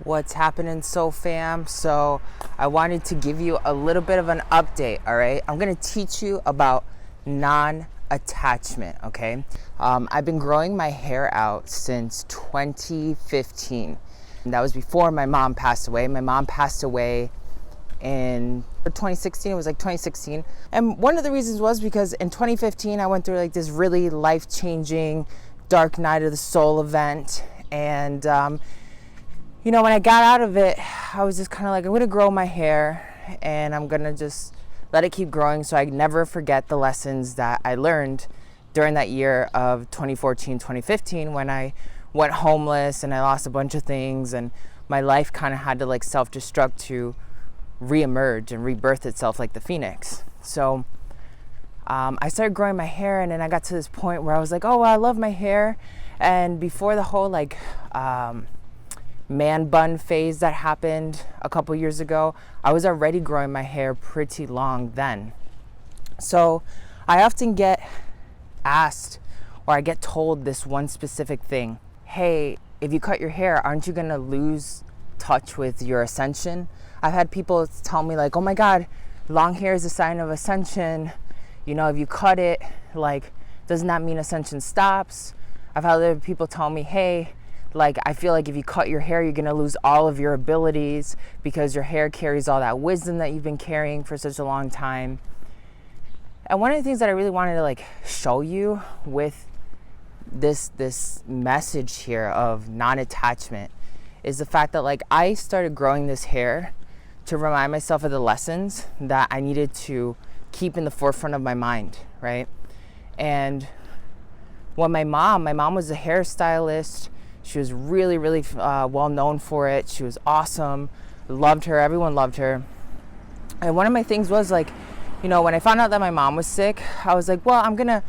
What's happening, fam? So I wanted to give you a little bit of an update. All right, I'm gonna teach you about non-attachment. Okay, I've been growing my hair out since 2015. And that was before my mom passed away. My mom passed away in 2016. It was like 2016, and one of the reasons was because in 2015 I went through like this really life-changing dark night of the soul event. And when I got out of it, I was just kind of like, I'm gonna grow my hair and I'm gonna just let it keep growing so I never forget the lessons that I learned during that year of 2014, 2015, when I went homeless and I lost a bunch of things and my life kind of had to like self-destruct to reemerge and rebirth itself like the phoenix. So I started growing my hair, and then I got to this point where I was like, oh, well, I love my hair. And before the whole like man bun phase that happened a couple years ago, I was already growing my hair pretty long then. So I often get asked, or I get told this one specific thing: hey, if you cut your hair, aren't you gonna lose touch with your ascension? I've had people tell me like, oh my God, long hair is a sign of ascension. If you cut it, like, doesn't that mean ascension stops? I've had other people tell me, hey, like, I feel like if you cut your hair, you're gonna lose all of your abilities because your hair carries all that wisdom that you've been carrying for such a long time. And one of the things that I really wanted to like show you with this message here of non-attachment is the fact that like I started growing this hair to remind myself of the lessons that I needed to keep in the forefront of my mind, right? And when my mom was a hairstylist. She was really, really well known for it. She was awesome. Loved her. Everyone loved her. And one of my things was like, when I found out that my mom was sick, I was like, well, I'm going to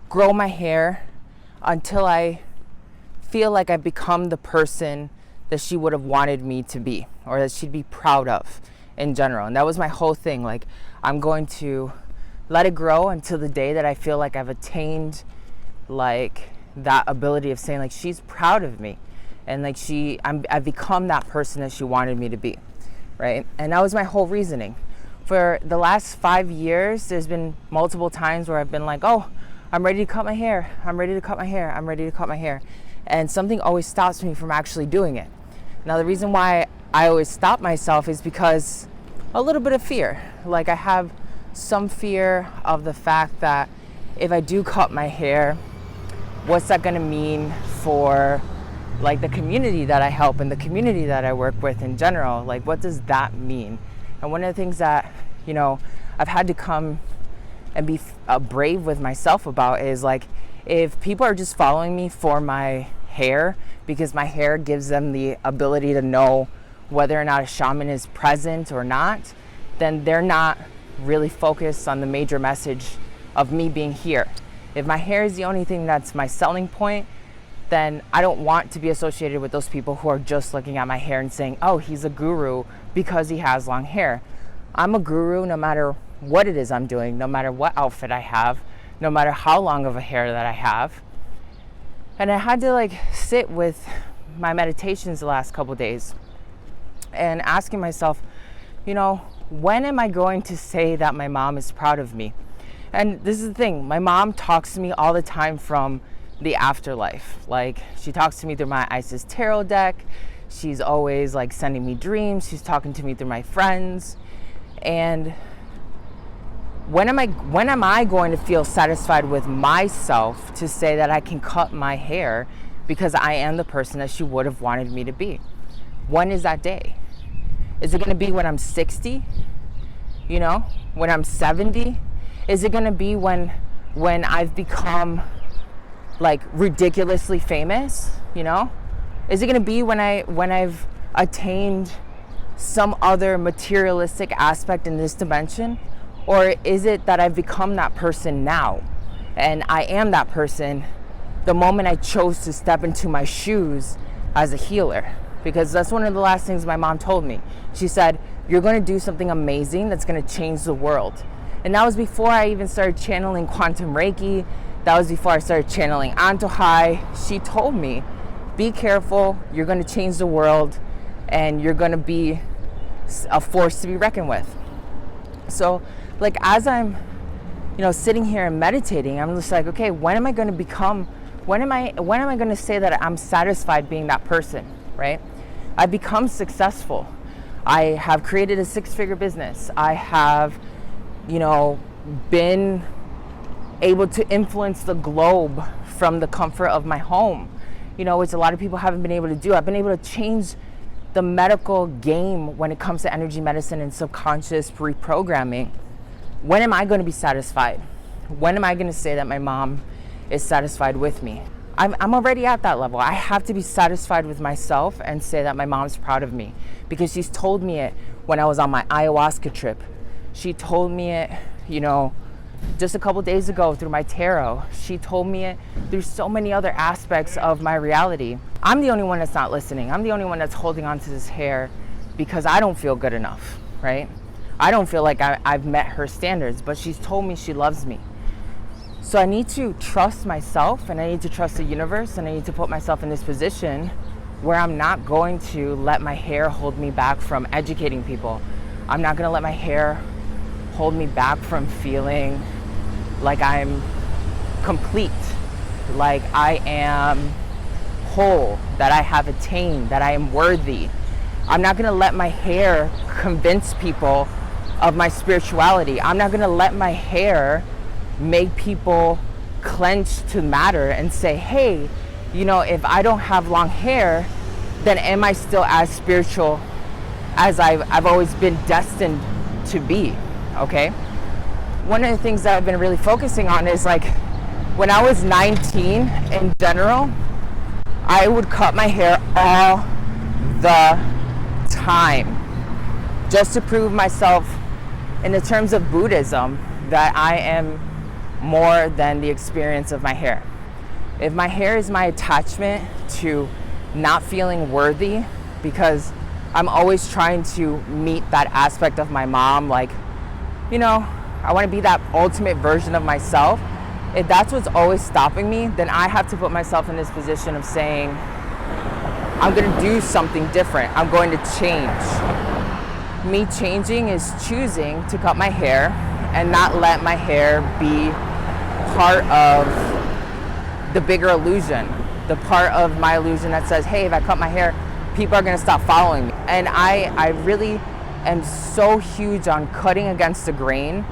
grow my hair until I feel like I've become the person that she would have wanted me to be, or that she'd be proud of in general. And that was my whole thing. Like, I'm going to let it grow until the day that I feel like I've attained like that ability of saying like she's proud of me, and like I've become that person that she wanted me to be, right? And that was my whole reasoning. For the last 5 years, there's been multiple times where I've been like, oh, I'm ready to cut my hair. I'm ready to cut my hair. I'm ready to cut my hair. And something always stops me from actually doing it. Now, the reason why I always stop myself is because a little bit of fear. Like, I have some fear of the fact that if I do cut my hair, what's that going to mean for like the community that I help and the community that I work with in general? Like, what does that mean? And one of the things that, I've had to come and be brave with myself about is like, if people are just following me for my hair, because my hair gives them the ability to know whether or not a shaman is present or not, then they're not really focused on the major message of me being here. If my hair is the only thing that's my selling point, then I don't want to be associated with those people who are just looking at my hair and saying, oh, he's a guru because he has long hair. I'm a guru no matter what it is I'm doing, no matter what outfit I have, no matter how long of a hair that I have. And I had to like sit with my meditations the last couple of days and asking myself, when am I going to say that my mom is proud of me? And this is the thing, my mom talks to me all the time from the afterlife. Like, she talks to me through my Isis tarot deck. She's always like sending me dreams. She's talking to me through my friends. And when am I going to feel satisfied with myself to say that I can cut my hair because I am the person that she would have wanted me to be? When is that day? Is it going to be when I'm 60? When I'm 70? Is it going to be when I've become like ridiculously famous? Is it going to be when I've attained some other materialistic aspect in this dimension? Or is it that I've become that person now, and I am that person the moment I chose to step into my shoes as a healer? Because that's one of the last things my mom told me. She said, you're going to do something amazing that's going to change the world. And that was before I even started channeling Quantum Reiki. That was before I started channeling Antojai. She told me, be careful, you're going to change the world. and you're going to be a force to be reckoned with. So like as I'm, sitting here and meditating, I'm just like, okay, when am I going to say that I'm satisfied being that person, right? I've become successful. I have created a 6-figure business. I have, been able to influence the globe from the comfort of my home, which a lot of people haven't been able to do. I've been able to change the medical game when it comes to energy medicine and subconscious reprogramming. When am I going to be satisfied? When am I going to say that my mom is satisfied with me? I'm already at that level. I have to be satisfied with myself and say that my mom's proud of me, because she's told me it when I was on my ayahuasca trip. She told me it, just a couple days ago through my tarot. She told me it through so many other aspects of my reality. I'm the only one that's not listening. I'm the only one that's holding on to this hair because I don't feel good enough, right? I don't feel like I've met her standards, but she's told me she loves me. So I need to trust myself, and I need to trust the universe, and I need to put myself in this position where I'm not going to let my hair hold me back from educating people. I'm not going to let my hair hold me back from feeling like I'm complete, like I am whole, that I have attained, that I am worthy. I'm not going to let my hair convince people of my spirituality. I'm not going to let my hair make people clench to matter and say, hey, if I don't have long hair, then am I still as spiritual as I've always been destined to be? Okay. One of the things that I've been really focusing on is, like, when I was 19 in general, I would cut my hair all the time just to prove myself in the terms of Buddhism that I am more than the experience of my hair. If my hair is my attachment to not feeling worthy, because I'm always trying to meet that aspect of my mom, like, I want to be that ultimate version of myself. If that's what's always stopping me, then I have to put myself in this position of saying, I'm going to do something different. I'm going to change. Me changing is choosing to cut my hair and not let my hair be part of the bigger illusion, the part of my illusion that says, hey, if I cut my hair, people are going to stop following me. And I really am so huge on cutting against the grain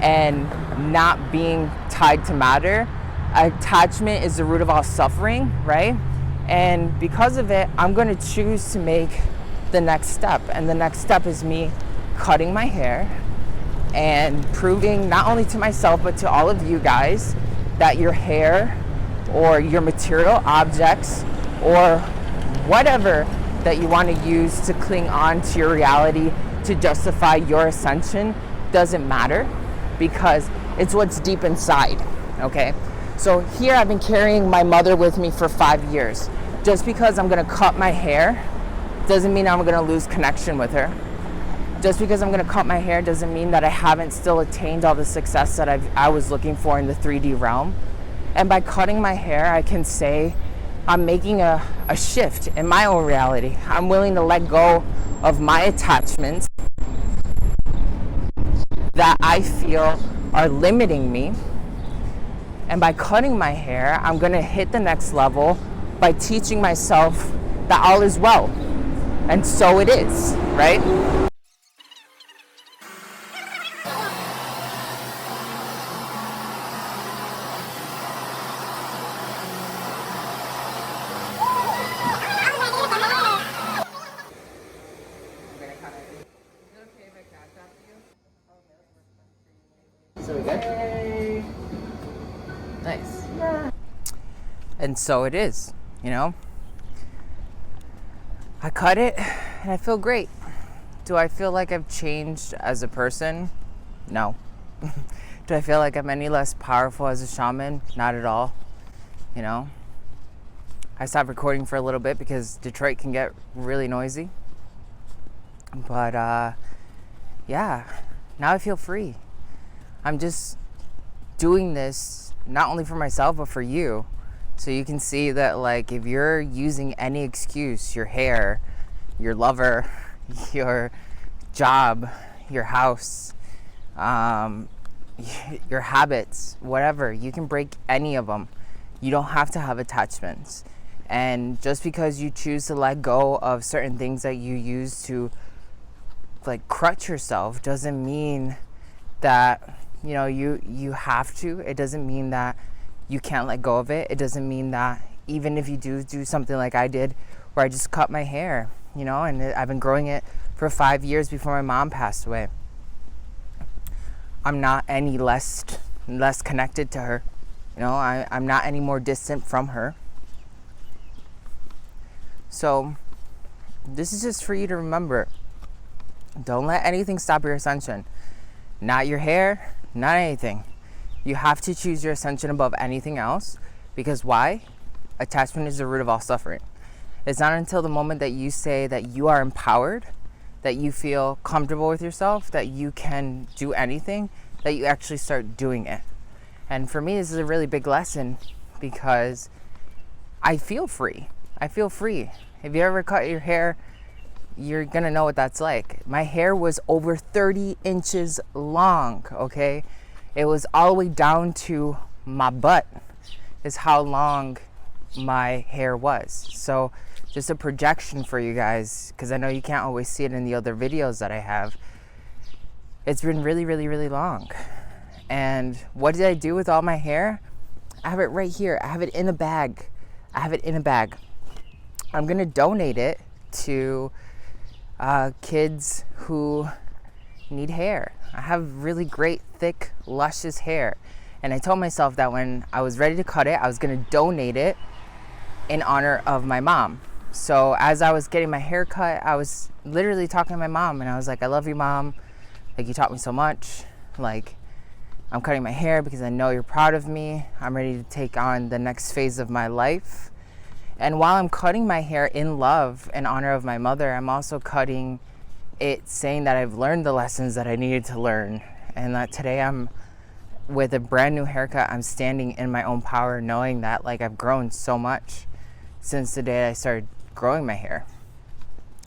and not being tied to matter. Attachment is the root of all suffering, right? And because of it, I'm going to choose to make the next step. And the next step is me cutting my hair and proving not only to myself, but to all of you guys, that your hair or your material objects or whatever that you want to use to cling on to your reality to justify your ascension doesn't matter, because it's what's deep inside, okay? So here I've been carrying my mother with me for 5 years. Just because I'm gonna cut my hair doesn't mean I'm gonna lose connection with her. Just because I'm gonna cut my hair doesn't mean that I haven't still attained all the success that I was looking for in the 3D realm. And by cutting my hair, I can say I'm making a shift in my own reality. I'm willing to let go of my attachments that I feel are limiting me. And by cutting my hair, I'm gonna hit the next level by teaching myself that all is well. And so it is, right? So we good? Nice. And so it is, I cut it and I feel great. Do I feel like I've changed as a person? No. Do I feel like I'm any less powerful as a shaman? Not at all. I stopped recording for a little bit because Detroit can get really noisy. But yeah, now I feel free. I'm just doing this not only for myself, but for you. So you can see that, like, if you're using any excuse, your hair, your lover, your job, your house, your habits, whatever. You can break any of them. You don't have to have attachments. And just because you choose to let go of certain things that you use to like crutch yourself doesn't mean that you have to. It doesn't mean that you can't let go of it. It doesn't mean that even if you do something like I did, where I just cut my hair, and I've been growing it for 5 years before my mom passed away. I'm not any less connected to her. I'm not any more distant from her. So this is just for you to remember. Don't let anything stop your ascension. Not your hair, not anything. You have to choose your ascension above anything else. Because why? Attachment is the root of all suffering. It's not until the moment that you say that you are empowered, that you feel comfortable with yourself, that you can do anything, that you actually start doing it. And for me, this is a really big lesson because I feel free. I feel free. If you ever cut your hair, you're gonna know what that's like. My hair was over 30 inches long, okay? It was all the way down to my butt is how long my hair was. So just a projection for you guys, because I know you can't always see it in the other videos that I have. It's been really, really, really long. And what did I do with all my hair? I have it right here. I have it in a bag. I'm gonna donate it to kids who need hair. I have really great, thick, luscious hair. And I told myself that when I was ready to cut it, I was gonna donate it in honor of my mom. So as I was getting my hair cut, I was literally talking to my mom and I was like, I love you, Mom. Like, you taught me so much. Like, I'm cutting my hair because I know you're proud of me. I'm ready to take on the next phase of my life. And while I'm cutting my hair in love in honor of my mother, I'm also cutting it saying that I've learned the lessons that I needed to learn. And that today I'm with a brand new haircut. I'm standing in my own power, knowing that like I've grown so much since the day I started growing my hair.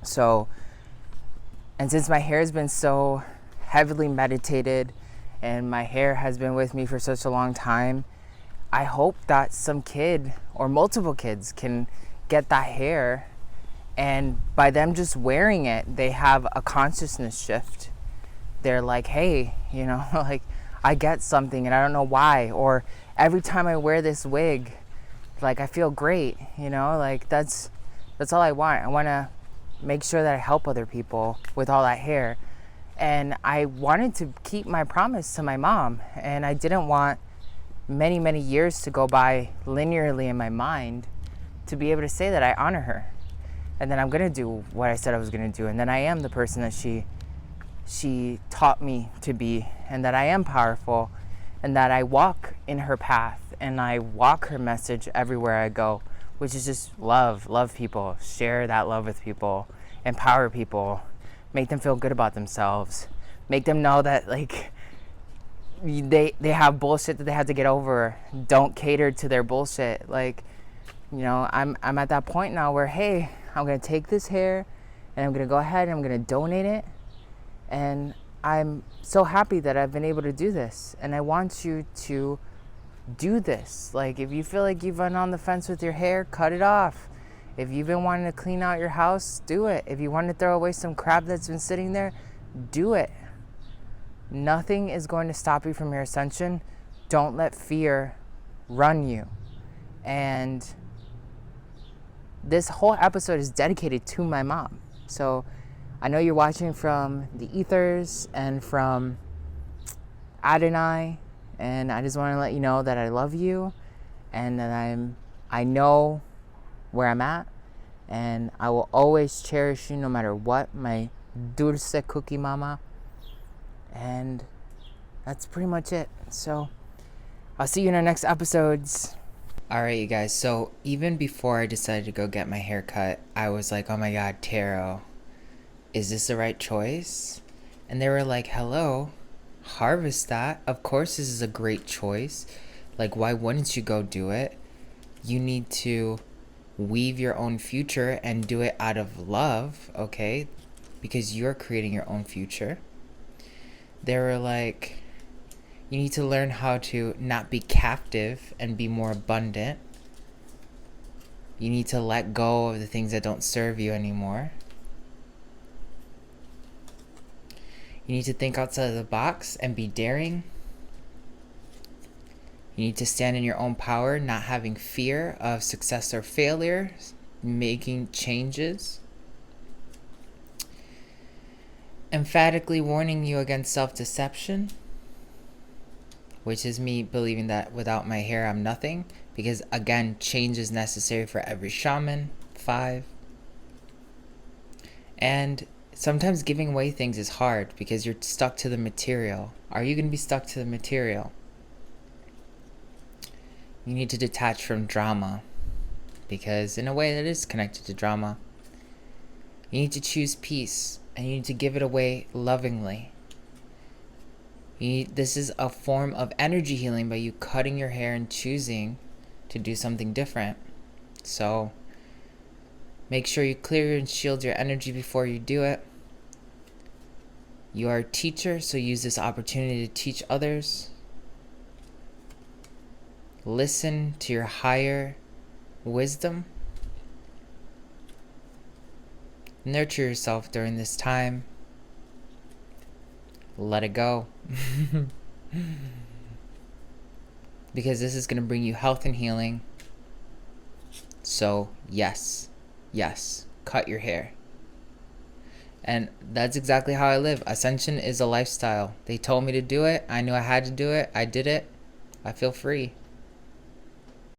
So, and since my hair has been so heavily meditated and my hair has been with me for such a long time, I hope that some kid or multiple kids can get that hair, and by them just wearing it, they have a consciousness shift. They're like, hey, like, I get something and I don't know why. Or every time I wear this wig, like, I feel great, like that's all I want. I want to make sure that I help other people with all that hair. And I wanted to keep my promise to my mom, and I didn't want many, many years to go by linearly in my mind to be able to say that I honor her. And then I'm going to do what I said I was going to do. And then I am the person that she taught me to be, and that I am powerful, and that I walk in her path, and I walk her message everywhere I go, which is just love people, share that love with people, empower people, make them feel good about themselves, make them know that like they have bullshit that they have to get over. Don't cater to their bullshit. Like, I'm at that point now where, hey, I'm gonna take this hair and I'm gonna go ahead and I'm gonna donate it. And I'm so happy that I've been able to do this. And I want you to do this. Like, if you feel like you've run on the fence with your hair, cut it off. If you've been wanting to clean out your house, do it. If you want to throw away some crap that's been sitting there, do it. Nothing is going to stop you from your ascension. Don't let fear run you. And this whole episode is dedicated to my mom. So I know you're watching from the ethers and from Adonai, and I just want to let you know that I love you, and that I know where I'm at, and I will always cherish you no matter what, my dulce cookie mama. And that's pretty much it. So I'll see you in our next episodes. Alright, you guys, so even before I decided to go get my hair cut, I was like, oh my god, tarot, is this the right choice? And they were like, hello, harvest that. Of course this is a great choice. Like, why wouldn't you go do it? You need to weave your own future and do it out of love, okay? Because you're creating your own future. They were like, you need to learn how to not be captive and be more abundant. You need to let go of the things that don't serve you anymore. You need to think outside of the box and be daring. You need to stand in your own power, not having fear of success or failure, making changes. Emphatically warning you against self-deception, which is me believing that without my hair I'm nothing, because again, change is necessary for every shaman. 5. And sometimes giving away things is hard because you're stuck to the material. Are you going to be stuck to the material? You need to detach from drama, because in a way that is connected to drama. You need to choose peace, and you need to give it away lovingly. This is a form of energy healing by you cutting your hair and choosing to do something different. So make sure you clear and shield your energy before you do it. You are a teacher, so use this opportunity to teach others. Listen to your higher wisdom. Nurture yourself during this time. Let it go. Because this is going to bring you health and healing. So yes, cut your hair. And that's exactly how I live. Ascension is a lifestyle. They told me to do it. I knew I had to do it. I did it. I feel free.